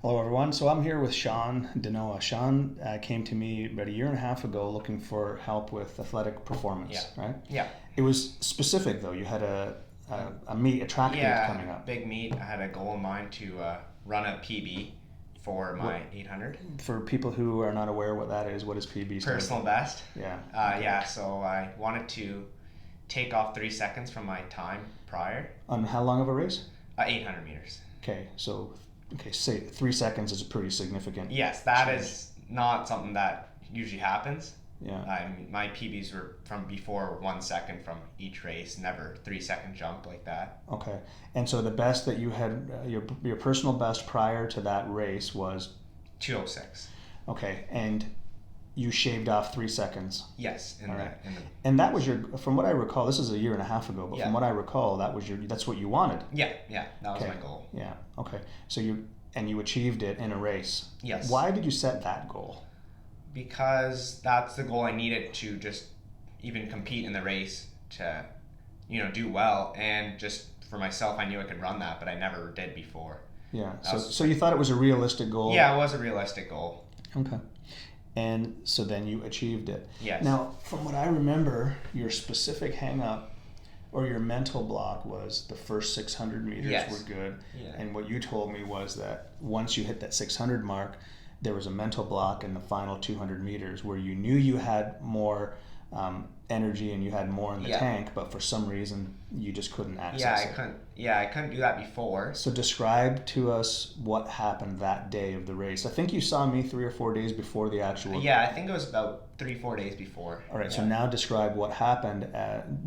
Hello, everyone. So I'm here with Shan. Shan came to me about a year and a half ago looking for help with athletic performance, right? Yeah. It was specific, though. You had a track meet coming up. Big meet. I had a goal in mind to run a PB for my 800. For people who are not aware what that is, what is PB stand Personal for? best. Yeah. So I wanted to take off 3 seconds from my time prior. On how long of a race? 800 meters. Say 3 seconds is a pretty significant. Yes, that change. is not something that usually happens. Yeah. My PBs were from before 1 second from each race, never 3 second jump like that. Okay. And so the best that you had, your personal best prior to that race was 2:06. Okay, and you shaved off 3 seconds. Yes, And that was from what I recall, this is a year and a half ago, but Yeah. from what I recall, that's what you wanted. Yeah, that was Okay. my goal. Yeah. Okay. So you achieved it in a race. Yes. Why did you set that goal? Because that's the goal I needed to just even compete in the race to, do well. And just for myself, I knew I could run that, but I never did before. Yeah. So you thought it was a realistic goal? Yeah, it was a realistic goal. Okay. And so then you achieved it. Yes. Now, from what I remember, your specific hang-up or your mental block was the first 600 meters Yes. were good. Yeah. And what you told me was that once you hit that 600 mark, there was a mental block in the final 200 meters where you knew you had more energy and you had more in the tank, but for some reason you just couldn't access it. I couldn't do that before. So describe to us what happened that day of the race. I think you saw me 3 or 4 days before the actual. Yeah, I think it was about 3-4 days before. All right. Yeah. So now describe what happened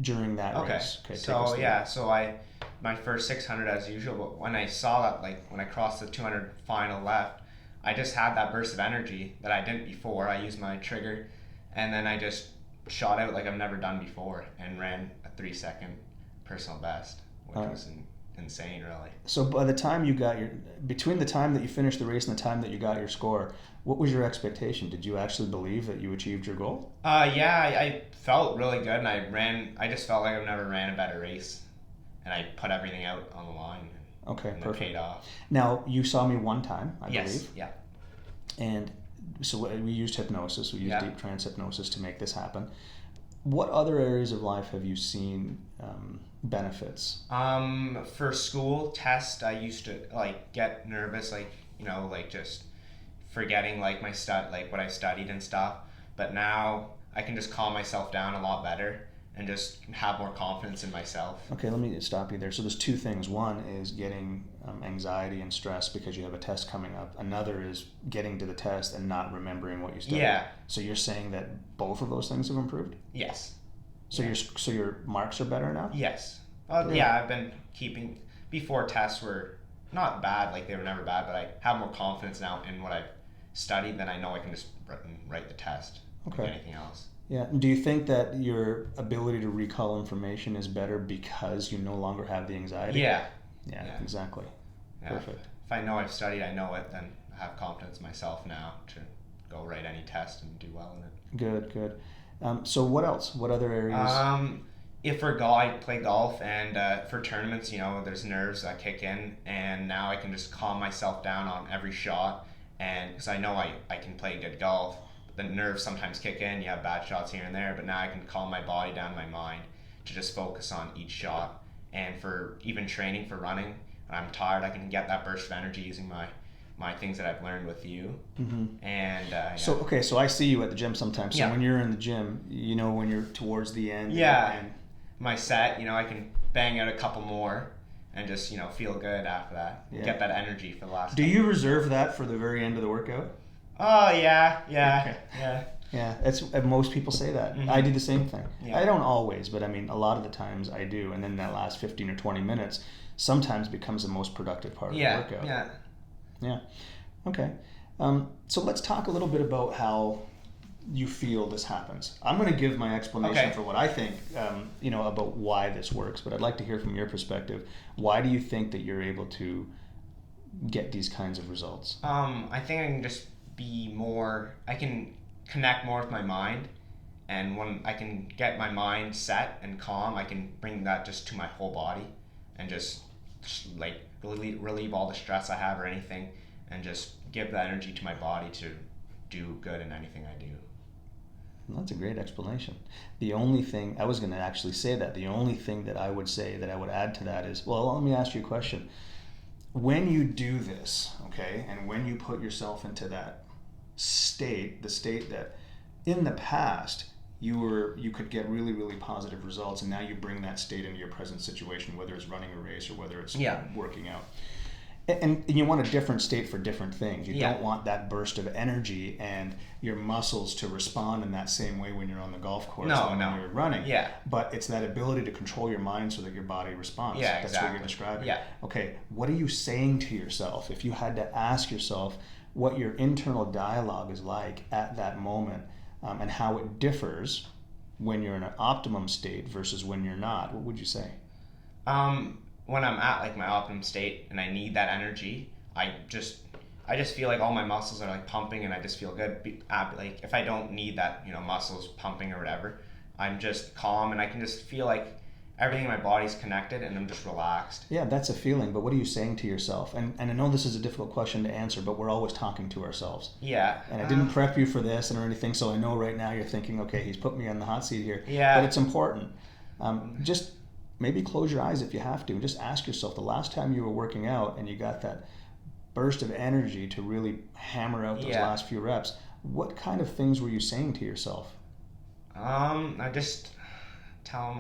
during that race. Okay. My first 600 as usual. But when I saw that, when I crossed the 200 final left, I just had that burst of energy that I didn't before. I used my trigger, and then I just shot out like I've never done before and ran a 3-second personal best, which was insane, really. So by the time between the time that you finished the race and the time that you got your score, what was your expectation? Did you actually believe that you achieved your goal? I felt really good, and I just felt like I've never ran a better race, and I put everything out on the line. Okay, and perfect. It paid off. Now, you saw me one time, I Yes, believe. yeah. And so we used hypnosis. We used Yeah. deep trance hypnosis to make this happen. What other areas of life have you seen benefits? For school test, I used to get nervous, just forgetting what I studied and stuff. But now I can just calm myself down a lot better and just have more confidence in myself. Okay, let me stop you there. So there's two things. One is getting anxiety and stress because you have a test coming up. Another is getting to the test and not remembering what you studied. Yeah. So you're saying that both of those things have improved? Yes. So your marks are better now? Yes. Really? Yeah, I've been keeping, before tests were not bad, they were never bad, but I have more confidence now in what I've studied, then I know I can just write the test like anything else. Yeah. Do you think that your ability to recall information is better because you no longer have the anxiety? Yeah. Yeah. Exactly. Yeah. Perfect. If I know I've studied, I know it, then I have confidence in myself now to go write any test and do well in it. Good. So what else? What other areas? If for golf, I play golf, and for tournaments, there's nerves that kick in, and now I can just calm myself down on every shot, and because I know I can play good golf. The nerves sometimes kick in, you have bad shots here and there, but now I can calm my body down, my mind, to just focus on each shot. And for even training for running, when I'm tired, I can get that burst of energy using my things that I've learned with you. Mm-hmm. And So I see you at the gym sometimes. So when you're in the gym, when you're towards the end. And my set, I can bang out a couple more and just, feel good after that. Yeah. Get that energy for the last. Do you reserve that for the very end of the workout? Oh, yeah. Okay. Yeah. Yeah, most people say that. Mm-hmm. I do the same thing. Yeah. I don't always, but a lot of the times I do. And then that last 15 or 20 minutes sometimes becomes the most productive part of the workout. Yeah. Okay. So let's talk a little bit about how you feel this happens. I'm going to give my explanation for what I think, about why this works, but I'd like to hear from your perspective. Why do you think that you're able to get these kinds of results? I think I can just I can connect more with my mind, and when I can get my mind set and calm, I can bring that just to my whole body and just relieve all the stress I have or anything, and just give the energy to my body to do good in anything I do. Well, that's a great explanation. The only thing, I was going to actually say that, the only thing that I would say that I would add to that is, well, let me ask you a question. When you do this, okay, and when you put yourself into that state, the state that in the past you could get really, really positive results, and now you bring that state into your present situation, whether it's running a race or whether it's working out. And you want a different state for different things. You don't want that burst of energy and your muscles to respond in that same way when you're on the golf course when you're running. Yeah. But it's that ability to control your mind so that your body responds. Yeah, That's exactly. what you're describing. Yeah. Okay, what are you saying to yourself? If you had to ask yourself what your internal dialogue is like at that moment, and how it differs when you're in an optimum state versus when you're not, what would you say? When I'm at like my optimum state and I need that energy, I just feel like all my muscles are like pumping and I just feel good. Like if I don't need that, muscles pumping or whatever, I'm just calm and I can just feel like everything in my body's connected and I'm just relaxed. Yeah, that's a feeling, but what are you saying to yourself? And I know this is a difficult question to answer, but we're always talking to ourselves. Yeah. And I didn't prep you for this or anything, so I know right now you're thinking, okay, he's put me on the hot seat here. Yeah. But it's important. Just maybe close your eyes if you have to, and just ask yourself, the last time you were working out and you got that burst of energy to really hammer out those last few reps, what kind of things were you saying to yourself? I just tell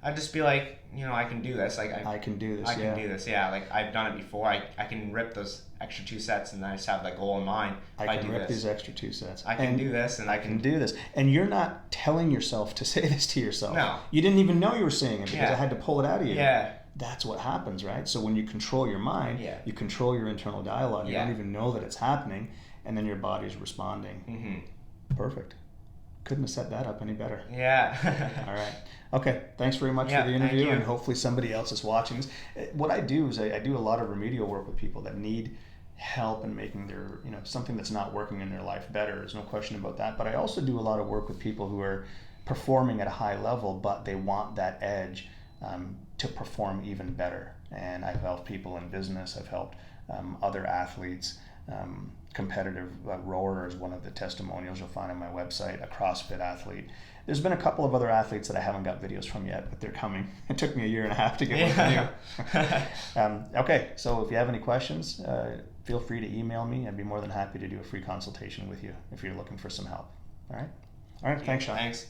I'd just be like, I can do this. Like I can do this. I can do this. Yeah, like I've done it before. I can rip those extra 2 sets, and I just have that goal in mind. I can rip these extra 2 sets. I can do this, and I can do this. And you're not telling yourself to say this to yourself. No. You didn't even know you were saying it because I had to pull it out of you. Yeah. That's what happens, right? So when you control your mind, you control your internal dialogue. You don't even know that it's happening, and then your body's responding. Mm-hmm. Perfect. Couldn't have set that up any better. Yeah. All right. Okay. Thanks very much for the interview, and hopefully somebody else is watching this. What I do is I do a lot of remedial work with people that need help in making their, something that's not working in their life better. There's no question about that. But I also do a lot of work with people who are performing at a high level, but they want that edge to perform even better. And I've helped people in business. I've helped other athletes. Competitive rower is one of the testimonials you'll find on my website, a CrossFit athlete. There's been a couple of other athletes that I haven't got videos from yet, but they're coming. It took me 1.5 years to get one from you. Okay, so if you have any questions, feel free to email me. I'd be more than happy to do a free consultation with you if you're looking for some help. All right? All right, thanks, Shan. Thanks.